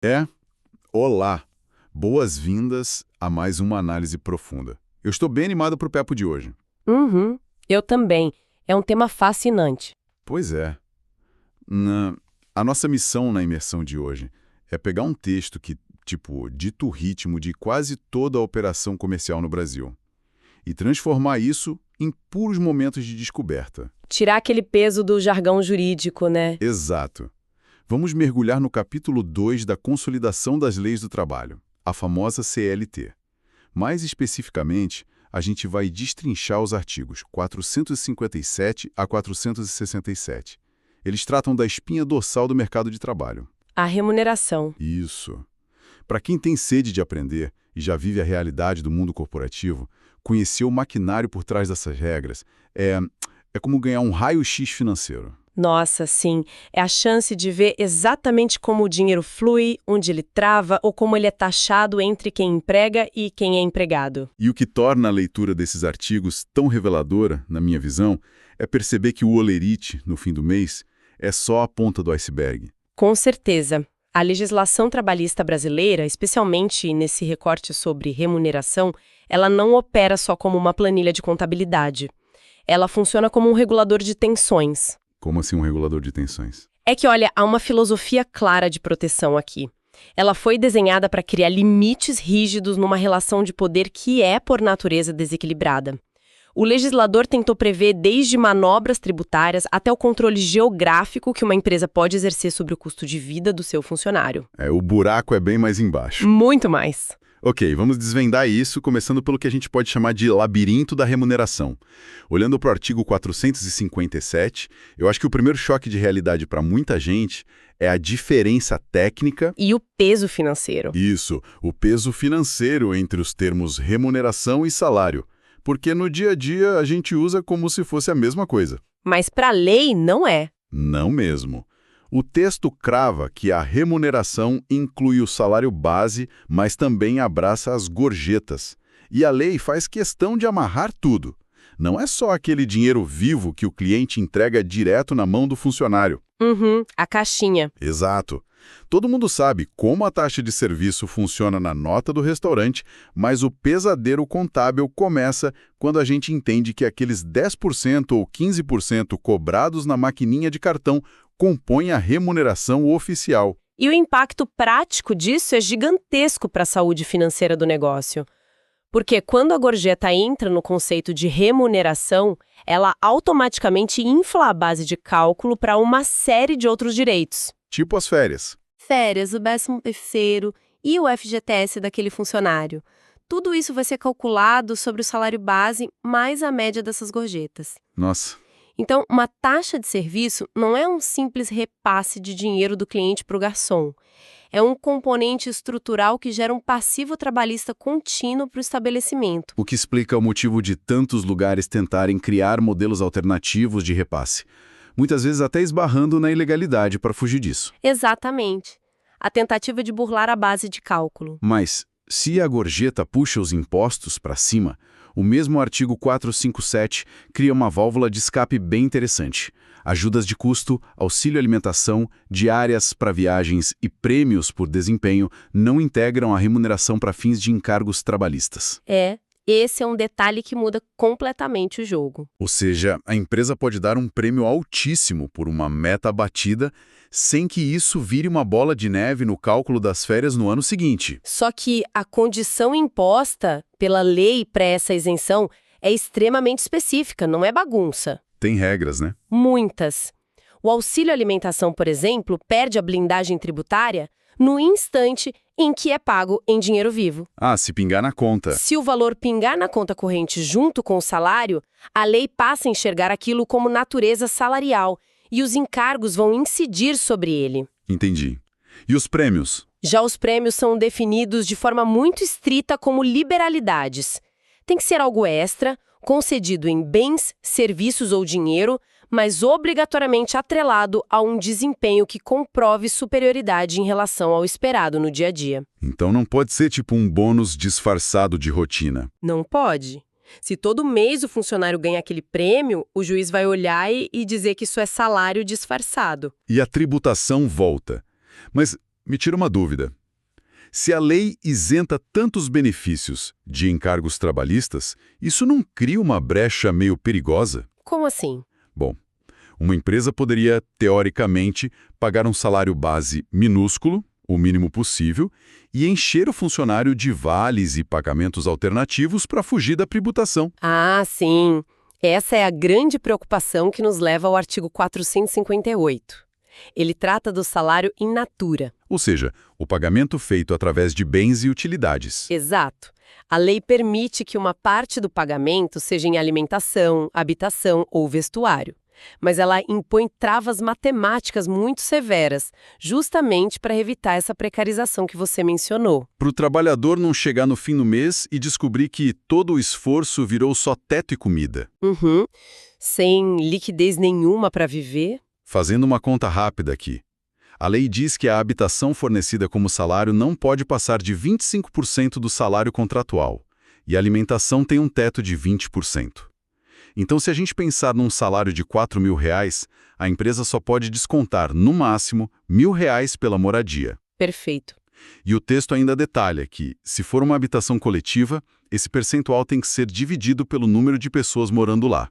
É, olá. Boas-vindas a mais uma análise profunda. Eu estou bem animado para o papo de hoje. Uhum, eu também. É um tema fascinante. Pois é. A nossa missão na imersão de hoje é pegar um texto que, dita o ritmo de quase toda a operação comercial no Brasil e transformar isso em puros momentos de descoberta. Tirar aquele peso do jargão jurídico, né? Exato. Vamos mergulhar no capítulo 2 da Consolidação das Leis do Trabalho, a famosa CLT. Mais especificamente, a gente vai destrinchar os artigos 457 a 467. Eles tratam da espinha dorsal do mercado de trabalho. A remuneração. Isso. Para quem tem sede de aprender e já vive a realidade do mundo corporativo, conhecer o maquinário por trás dessas regras é como ganhar um raio-x financeiro. Nossa, sim. É a chance de ver exatamente como o dinheiro flui, onde ele trava ou como ele é taxado entre quem emprega e quem é empregado. E o que torna a leitura desses artigos tão reveladora, na minha visão, é perceber que o olerite, no fim do mês, é só a ponta do iceberg. Com certeza. A legislação trabalhista brasileira, especialmente nesse recorte sobre remuneração, ela não opera só como uma planilha de contabilidade. Ela funciona como um regulador de tensões. Como assim um regulador de tensões? É que, olha, há uma filosofia clara de proteção aqui. Ela foi desenhada para criar limites rígidos numa relação de poder que é, por natureza, desequilibrada. O legislador tentou prever desde manobras tributárias até o controle geográfico que uma empresa pode exercer sobre o custo de vida do seu funcionário. O buraco é bem mais embaixo. Muito mais. Ok, vamos desvendar isso, começando pelo que a gente pode chamar de labirinto da remuneração. Olhando para o artigo 457, eu acho que o primeiro choque de realidade para muita gente é a diferença técnica. E o peso financeiro. Isso, o peso financeiro entre os termos remuneração e salário. Porque no dia a dia a gente usa como se fosse a mesma coisa. Mas para a lei não é. Não mesmo. O texto crava que a remuneração inclui o salário base, mas também abraça as gorjetas. E a lei faz questão de amarrar tudo. Não é só aquele dinheiro vivo que o cliente entrega direto na mão do funcionário. Uhum, a caixinha. Exato. Todo mundo sabe como a taxa de serviço funciona na nota do restaurante, mas o pesadelo contábil começa quando a gente entende que aqueles 10% ou 15% cobrados na maquininha de cartão compõem a remuneração oficial. E o impacto prático disso é gigantesco para a saúde financeira do negócio. Porque quando a gorjeta entra no conceito de remuneração, ela automaticamente infla a base de cálculo para uma série de outros direitos. Tipo as férias. Férias, o 13º e o FGTS daquele funcionário. Tudo isso vai ser calculado sobre o salário base mais a média dessas gorjetas. Nossa. Então, uma taxa de serviço não é um simples repasse de dinheiro do cliente para o garçom. É um componente estrutural que gera um passivo trabalhista contínuo para o estabelecimento. O que explica o motivo de tantos lugares tentarem criar modelos alternativos de repasse. Muitas vezes até esbarrando na ilegalidade para fugir disso. Exatamente. A tentativa de burlar a base de cálculo. Mas, se a gorjeta puxa os impostos para cima, o mesmo artigo 457 cria uma válvula de escape bem interessante. Ajudas de custo, auxílio alimentação, diárias para viagens e prêmios por desempenho não integram a remuneração para fins de encargos trabalhistas. Esse é um detalhe que muda completamente o jogo. Ou seja, a empresa pode dar um prêmio altíssimo por uma meta batida, sem que isso vire uma bola de neve no cálculo das férias no ano seguinte. Só que a condição imposta pela lei para essa isenção é extremamente específica, não é bagunça. Tem regras, né? Muitas. O auxílio alimentação, por exemplo, perde a blindagem tributária no instante em que é pago em dinheiro vivo. Se pingar na conta. Se o valor pingar na conta corrente junto com o salário, a lei passa a enxergar aquilo como natureza salarial e os encargos vão incidir sobre ele. Entendi. E os prêmios? Já os prêmios são definidos de forma muito estrita como liberalidades. Tem que ser algo extra, concedido em bens, serviços ou dinheiro, mas obrigatoriamente atrelado a um desempenho que comprove superioridade em relação ao esperado no dia a dia. Então não pode ser tipo um bônus disfarçado de rotina. Não pode. Se todo mês o funcionário ganha aquele prêmio, o juiz vai olhar e dizer que isso é salário disfarçado. E a tributação volta. Mas Me tira uma dúvida. Se a lei isenta tantos benefícios de encargos trabalhistas, isso não cria uma brecha meio perigosa? Como assim? Bom, uma empresa poderia, teoricamente, pagar um salário base minúsculo, o mínimo possível, e encher o funcionário de vales e pagamentos alternativos para fugir da tributação. Ah, sim. Essa é a grande preocupação que nos leva ao artigo 458. Ele trata do salário in natura. Ou seja, o pagamento feito através de bens e utilidades. Exato. A lei permite que uma parte do pagamento seja em alimentação, habitação ou vestuário. Mas ela impõe travas matemáticas muito severas, justamente para evitar essa precarização que você mencionou. Para o trabalhador não chegar no fim do mês e descobrir que todo o esforço virou só teto e comida. Uhum. Sem liquidez nenhuma para viver. Fazendo uma conta rápida aqui. A lei diz que a habitação fornecida como salário não pode passar de 25% do salário contratual, e a alimentação tem um teto de 20%. Então, se a gente pensar num salário de R$ 4.000, a empresa só pode descontar, no máximo, R$ 1.000 pela moradia. Perfeito. E o texto ainda detalha que, se for uma habitação coletiva, esse percentual tem que ser dividido pelo número de pessoas morando lá,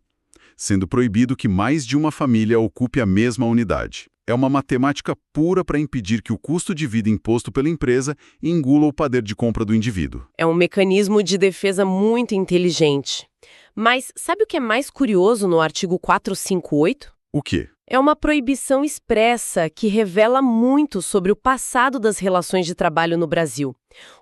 sendo proibido que mais de uma família ocupe a mesma unidade. É uma matemática pura para impedir que o custo de vida imposto pela empresa engula o poder de compra do indivíduo. É um mecanismo de defesa muito inteligente. Mas sabe o que é mais curioso no artigo 458? O quê? É uma proibição expressa que revela muito sobre o passado das relações de trabalho no Brasil.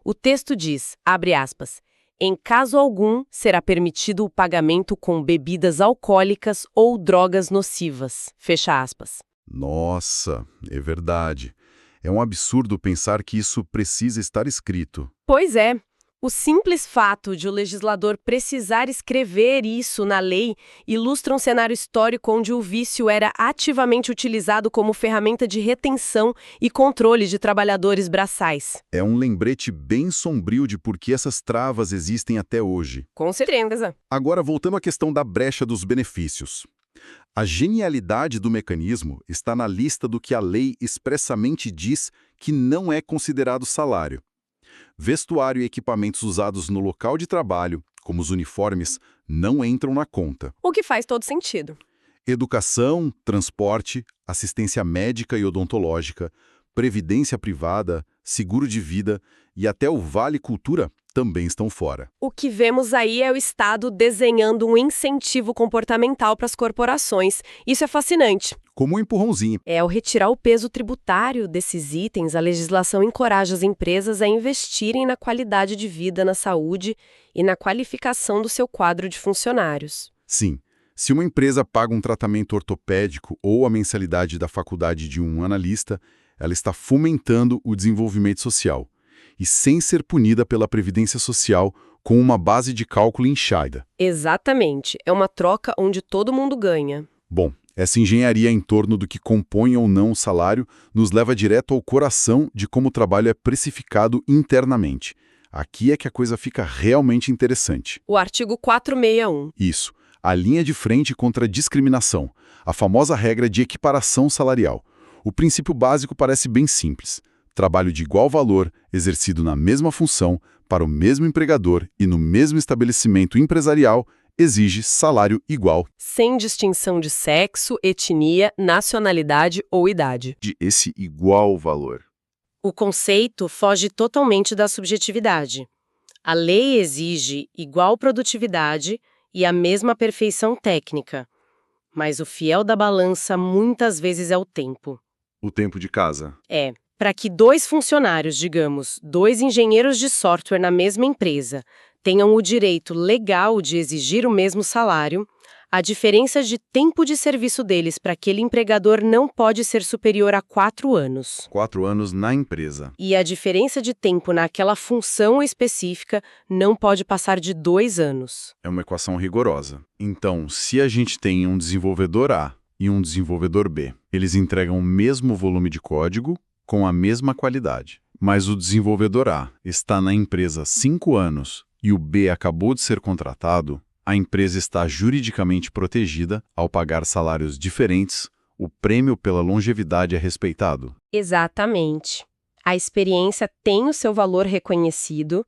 O texto diz, abre aspas, em caso algum será permitido o pagamento com bebidas alcoólicas ou drogas nocivas, fecha aspas. Nossa, é verdade. É um absurdo pensar que isso precisa estar escrito. Pois é. O simples fato de o legislador precisar escrever isso na lei ilustra um cenário histórico onde o vício era ativamente utilizado como ferramenta de retenção e controle de trabalhadores braçais. É um lembrete bem sombrio de por que essas travas existem até hoje. Com certeza. Agora, voltando à questão da brecha dos benefícios. A genialidade do mecanismo está na lista do que a lei expressamente diz que não é considerado salário. Vestuário e equipamentos usados no local de trabalho, como os uniformes, não entram na conta. O que faz todo sentido. Educação, transporte, assistência médica e odontológica, previdência privada, seguro de vida e até o Vale Cultura também estão fora. O que vemos aí é o Estado desenhando um incentivo comportamental para as corporações. Isso é fascinante. Como um empurrãozinho. Ao retirar o peso tributário desses itens, a legislação encoraja as empresas a investirem na qualidade de vida, na saúde e na qualificação do seu quadro de funcionários. Sim. Se uma empresa paga um tratamento ortopédico ou a mensalidade da faculdade de um analista, ela está fomentando o desenvolvimento social. E sem ser punida pela Previdência Social com uma base de cálculo inchada. Exatamente. É uma troca onde todo mundo ganha. Bom, essa engenharia em torno do que compõe ou não o salário nos leva direto ao coração de como o trabalho é precificado internamente. Aqui é que a coisa fica realmente interessante. O artigo 461. Isso. A linha de frente contra a discriminação. A famosa regra de equiparação salarial. O princípio básico parece bem simples. Trabalho de igual valor, exercido na mesma função, para o mesmo empregador e no mesmo estabelecimento empresarial, exige salário igual. Sem distinção de sexo, etnia, nacionalidade ou idade. De esse igual valor. O conceito foge totalmente da subjetividade. A lei exige igual produtividade e a mesma perfeição técnica. Mas o fiel da balança muitas vezes é o tempo. O tempo de casa. Para que dois funcionários, digamos, dois engenheiros de software na mesma empresa, tenham o direito legal de exigir o mesmo salário, a diferença de tempo de serviço deles para aquele empregador não pode ser superior a 4 anos. 4 anos na empresa. E a diferença de tempo naquela função específica não pode passar de 2 anos. É uma equação rigorosa. Então, se a gente tem um desenvolvedor A e um desenvolvedor B, eles entregam o mesmo volume de código, com a mesma qualidade. Mas o desenvolvedor A está na empresa há 5 anos e o B acabou de ser contratado, a empresa está juridicamente protegida ao pagar salários diferentes, o prêmio pela longevidade é respeitado. Exatamente. A experiência tem o seu valor reconhecido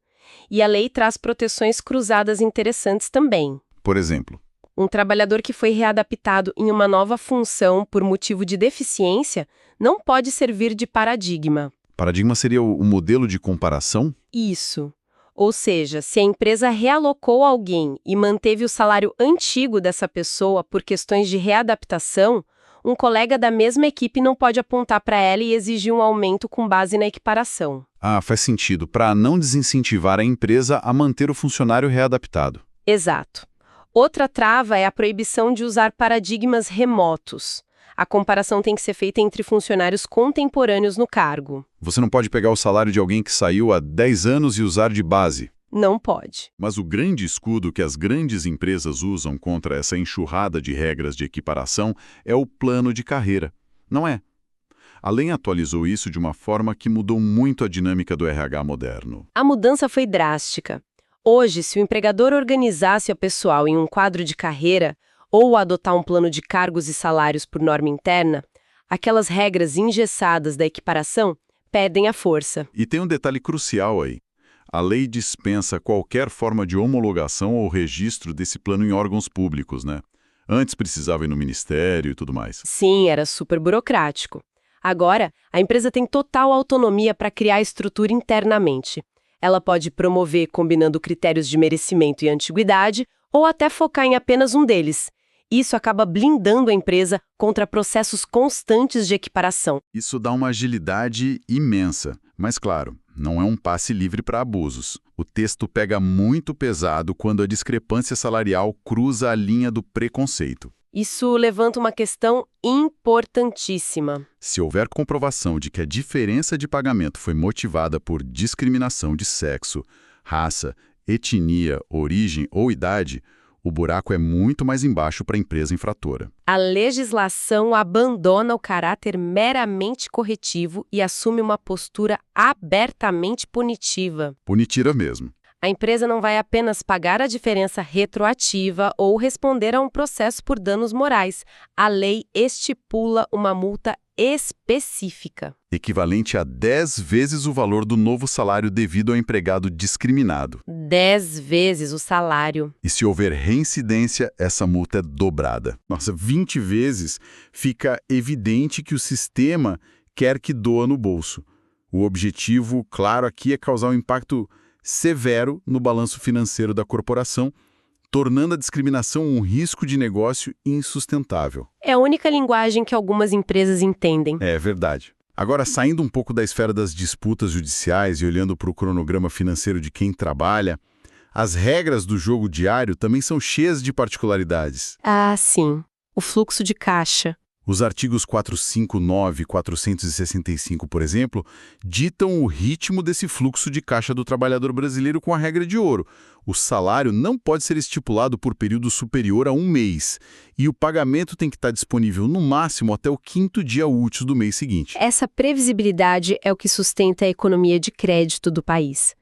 e a lei traz proteções cruzadas interessantes também. Por exemplo, Um trabalhador que foi readaptado em uma nova função por motivo de deficiência não pode servir de paradigma. paradigma seria o modelo de comparação? Isso. Ou seja, se a empresa realocou alguém e manteve o salário antigo dessa pessoa por questões de readaptação, um colega da mesma equipe não pode apontar para ela e exigir um aumento com base na equiparação. Ah, faz sentido, para não desincentivar a empresa a manter o funcionário readaptado. Exato. Outra trava é a proibição de usar paradigmas remotos. A comparação tem que ser feita entre funcionários contemporâneos no cargo. Você não pode pegar o salário de alguém que saiu há 10 anos e usar de base. Não pode. Mas o grande escudo que as grandes empresas usam contra essa enxurrada de regras de equiparação é o plano de carreira. Não é? A lei atualizou isso de uma forma que mudou muito a dinâmica do RH moderno. A mudança foi drástica. Hoje, se o empregador organizasse o pessoal em um quadro de carreira ou adotar um plano de cargos e salários por norma interna, aquelas regras engessadas da equiparação perdem a força. E tem um detalhe crucial aí. A lei dispensa qualquer forma de homologação ou registro desse plano em órgãos públicos, né? Antes precisava ir no ministério e tudo mais. Sim, era super burocrático. Agora, a empresa tem total autonomia para criar a estrutura internamente. Ela pode promover combinando critérios de merecimento e antiguidade, ou até focar em apenas um deles. Isso acaba blindando a empresa contra processos constantes de equiparação. Isso dá uma agilidade imensa, mas claro, não é um passe livre para abusos. O texto pega muito pesado quando a discrepância salarial cruza a linha do preconceito. Isso levanta uma questão importantíssima. Se houver comprovação de que a diferença de pagamento foi motivada por discriminação de sexo, raça, etnia, origem ou idade, o buraco é muito mais embaixo para a empresa infratora. A legislação abandona o caráter meramente corretivo e assume uma postura abertamente punitiva. Punitiva mesmo. A empresa não vai apenas pagar a diferença retroativa ou responder a um processo por danos morais. A lei estipula uma multa específica. Equivalente a 10 vezes o valor do novo salário devido ao empregado discriminado. 10 vezes o salário. E se houver reincidência, essa multa é dobrada. Nossa, 20 vezes fica evidente que o sistema quer que doa no bolso. O objetivo, claro, aqui é causar um impacto severo no balanço financeiro da corporação, tornando a discriminação um risco de negócio insustentável. É a única linguagem que algumas empresas entendem. É verdade. Agora, saindo um pouco da esfera das disputas judiciais e olhando para o cronograma financeiro de quem trabalha, as regras do jogo diário também são cheias de particularidades. Ah, sim. O fluxo de caixa. Os artigos 459 e 465, por exemplo, ditam o ritmo desse fluxo de caixa do trabalhador brasileiro com a regra de ouro. O salário não pode ser estipulado por período superior a 1 mês e o pagamento tem que estar disponível no máximo até o 5º dia útil do mês seguinte. Essa previsibilidade é o que sustenta a economia de crédito do país.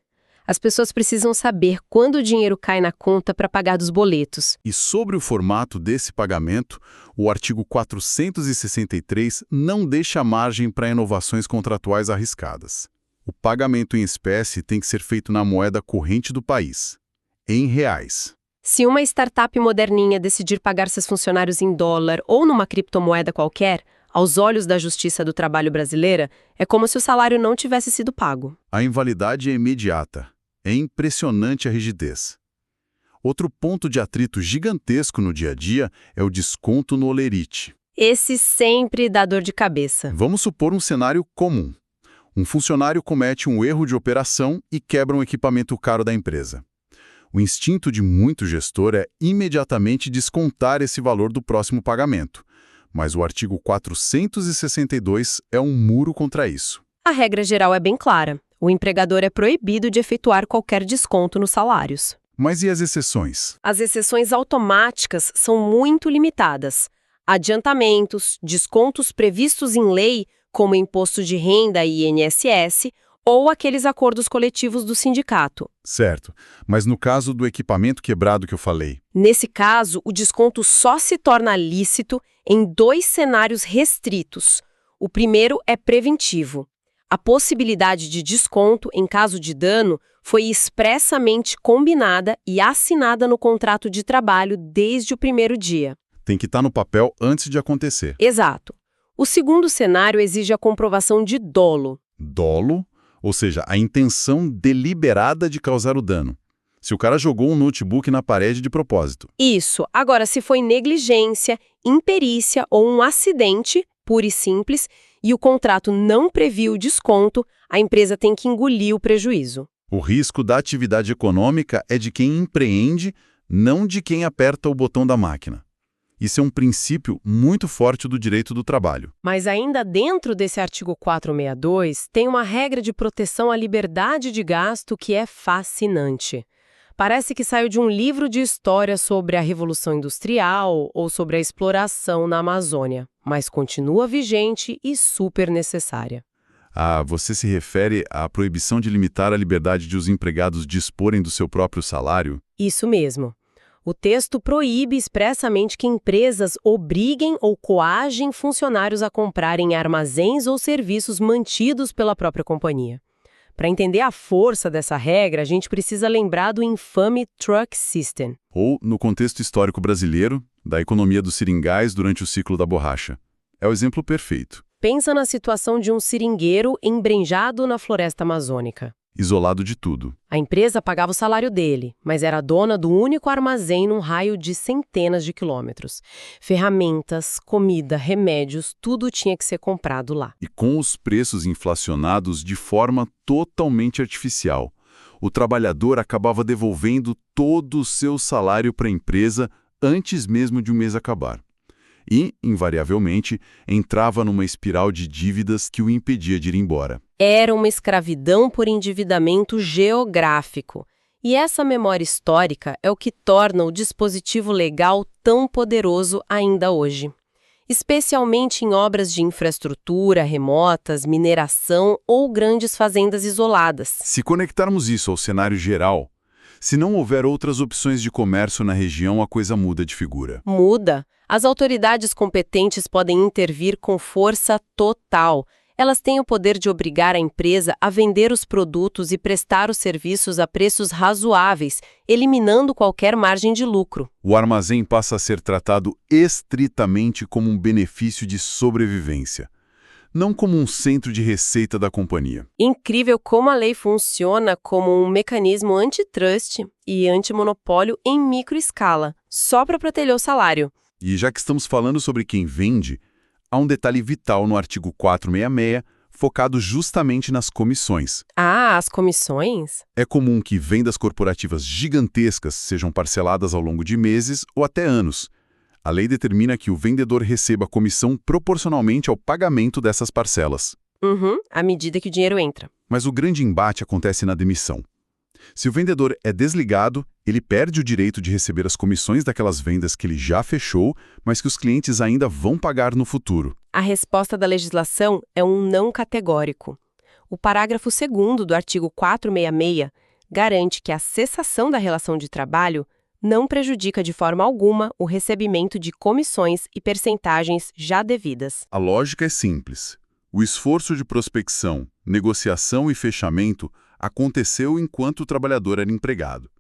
As pessoas precisam saber quando o dinheiro cai na conta para pagar dos boletos. E sobre o formato desse pagamento, o artigo 463 não deixa margem para inovações contratuais arriscadas. O pagamento em espécie tem que ser feito na moeda corrente do país, em reais. Se uma startup moderninha decidir pagar seus funcionários em dólar ou numa criptomoeda qualquer, aos olhos da Justiça do Trabalho brasileira, é como se o salário não tivesse sido pago. A invalidade é imediata. É impressionante a rigidez. Outro ponto de atrito gigantesco no dia a dia é o desconto no holerite. Esse sempre dá dor de cabeça. Vamos supor um cenário comum. Um funcionário comete um erro de operação e quebra um equipamento caro da empresa. O instinto de muito gestor é imediatamente descontar esse valor do próximo pagamento. Mas o artigo 462 é um muro contra isso. A regra geral é bem clara. O empregador é proibido de efetuar qualquer desconto nos salários. Mas e as exceções? As exceções automáticas são muito limitadas. Adiantamentos, descontos previstos em lei, como imposto de renda e INSS, ou aqueles acordos coletivos do sindicato. Certo, mas no caso do equipamento quebrado que eu falei, Nesse caso, o desconto só se torna lícito em 2 cenários restritos. O primeiro é preventivo. A possibilidade de desconto em caso de dano foi expressamente combinada e assinada no contrato de trabalho desde o primeiro dia. Tem que estar no papel antes de acontecer. Exato. O segundo cenário exige a comprovação de dolo. Dolo, ou seja, a intenção deliberada de causar o dano. Se o cara jogou um notebook na parede de propósito. Isso. Agora, se foi negligência, imperícia ou um acidente, puro e simples, e o contrato não previu o desconto, a empresa tem que engolir o prejuízo. O risco da atividade econômica é de quem empreende, não de quem aperta o botão da máquina. Isso é um princípio muito forte do direito do trabalho. Mas ainda dentro desse artigo 462, tem uma regra de proteção à liberdade de gasto que é fascinante. Parece que saiu de um livro de história sobre a Revolução Industrial ou sobre a exploração na Amazônia, mas continua vigente e super necessária. Ah, você se refere à proibição de limitar a liberdade de os empregados disporem do seu próprio salário? Isso mesmo. O texto proíbe expressamente que empresas obriguem ou coagem funcionários a comprarem armazéns ou serviços mantidos pela própria companhia. Para entender a força dessa regra, a gente precisa lembrar do infame Truck System. Ou, no contexto histórico brasileiro, da economia dos seringais durante o ciclo da borracha. É o exemplo perfeito. Pensa na situação de um seringueiro embrenjado na floresta amazônica. Isolado de tudo. A empresa pagava o salário dele, mas era dona do único armazém num raio de centenas de quilômetros. Ferramentas, comida, remédios, tudo tinha que ser comprado lá. E com os preços inflacionados de forma totalmente artificial. O trabalhador acabava devolvendo todo o seu salário para a empresa antes mesmo de o mês acabar. E, invariavelmente, entrava numa espiral de dívidas que o impedia de ir embora. Era uma escravidão por endividamento geográfico. E essa memória histórica é o que torna o dispositivo legal tão poderoso ainda hoje. Especialmente em obras de infraestrutura remotas, mineração ou grandes fazendas isoladas. Se conectarmos isso ao cenário geral, se não houver outras opções de comércio na região, a coisa muda de figura. Muda. As autoridades competentes podem intervir com força total. Elas têm o poder de obrigar a empresa a vender os produtos e prestar os serviços a preços razoáveis, eliminando qualquer margem de lucro. O armazém passa a ser tratado estritamente como um benefício de sobrevivência, não como um centro de receita da companhia. Incrível como a lei funciona como um mecanismo antitrust e antimonopólio em microescala, só para proteger o salário. E já que estamos falando sobre quem vende, há um detalhe vital no artigo 466, focado justamente nas comissões. Ah, as comissões? É comum que vendas corporativas gigantescas sejam parceladas ao longo de meses ou até anos. A lei determina que o vendedor receba comissão proporcionalmente ao pagamento dessas parcelas. À medida que o dinheiro entra. Mas o grande embate acontece na demissão. Se o vendedor é desligado, ele perde o direito de receber as comissões daquelas vendas que ele já fechou, mas que os clientes ainda vão pagar no futuro. A resposta da legislação é um não categórico. O parágrafo 2º do artigo 466 garante que a cessação da relação de trabalho não prejudica de forma alguma o recebimento de comissões e percentagens já devidas. A lógica é simples. O esforço de prospecção, negociação e fechamento aconteceu enquanto o trabalhador era empregado.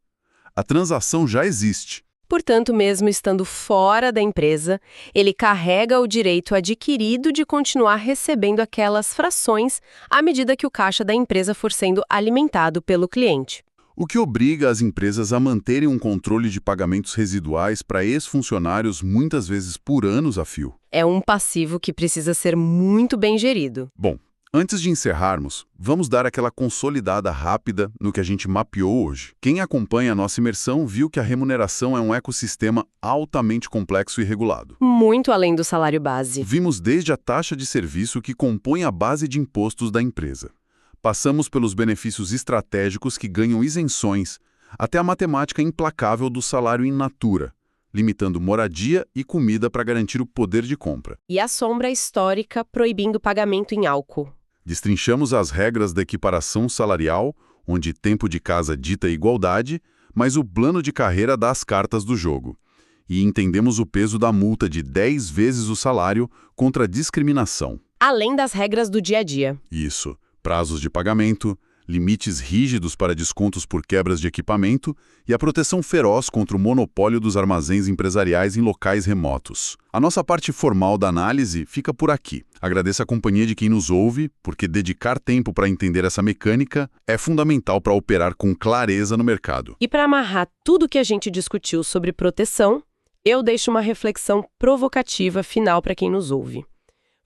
A transação já existe. Portanto, mesmo estando fora da empresa, ele carrega o direito adquirido de continuar recebendo aquelas frações à medida que o caixa da empresa for sendo alimentado pelo cliente. O que obriga as empresas a manterem um controle de pagamentos residuais para ex-funcionários muitas vezes por anos a fio. É um passivo que precisa ser muito bem gerido. Bom, antes de encerrarmos, vamos dar aquela consolidada rápida no que a gente mapeou hoje. Quem acompanha a nossa imersão viu que a remuneração é um ecossistema altamente complexo e regulado. Muito além do salário base. Vimos desde a taxa de serviço que compõe a base de impostos da empresa. Passamos pelos benefícios estratégicos que ganham isenções, até a matemática implacável do salário in natura, limitando moradia e comida para garantir o poder de compra. E a sombra histórica proibindo pagamento em álcool. Destrinchamos as regras da equiparação salarial, onde tempo de casa dita igualdade, mas o plano de carreira dá as cartas do jogo. E entendemos o peso da multa de 10 vezes o salário contra a discriminação. Além das regras do dia a dia. Isso. prazos de pagamento, limites rígidos para descontos por quebras de equipamento e a proteção feroz contra o monopólio dos armazéns empresariais em locais remotos. A nossa parte formal da análise fica por aqui. Agradeço a companhia de quem nos ouve, porque dedicar tempo para entender essa mecânica é fundamental para operar com clareza no mercado. E para amarrar tudo que a gente discutiu sobre proteção, eu deixo uma reflexão provocativa final para quem nos ouve.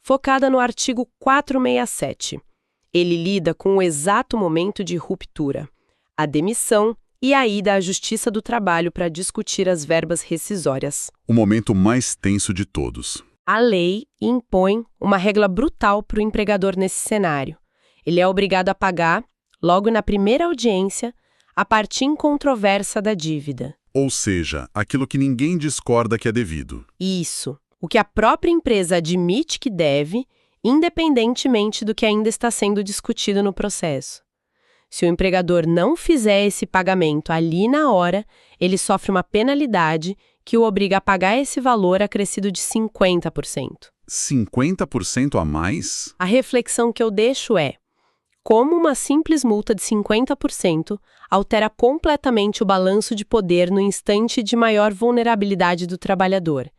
Focada no artigo 467. Ele lida com o exato momento de ruptura, a demissão e a ida à Justiça do Trabalho para discutir as verbas rescisórias. O momento mais tenso de todos. A lei impõe uma regra brutal para o empregador nesse cenário. Ele é obrigado a pagar, logo na primeira audiência, a parte incontroversa da dívida. Ou seja, aquilo que ninguém discorda que é devido. Isso, o que a própria empresa admite que deve, independentemente do que ainda está sendo discutido no processo. Se o empregador não fizer esse pagamento ali na hora, ele sofre uma penalidade que o obriga a pagar esse valor acrescido de 50%. 50% a mais? A reflexão que eu deixo é: como uma simples multa de 50% altera completamente o balanço de poder no instante de maior vulnerabilidade do trabalhador.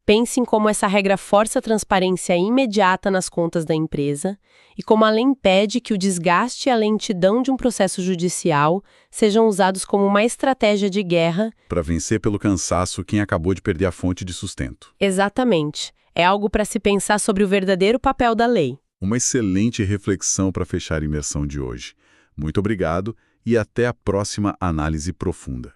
Pense em como essa regra força a transparência imediata nas contas da empresa e como ela impede que o desgaste e a lentidão de um processo judicial sejam usados como uma estratégia de guerra para vencer pelo cansaço quem acabou de perder a fonte de sustento. Exatamente. É algo para se pensar sobre o verdadeiro papel da lei. Uma excelente reflexão para fechar a imersão de hoje. Muito obrigado e até a próxima análise profunda.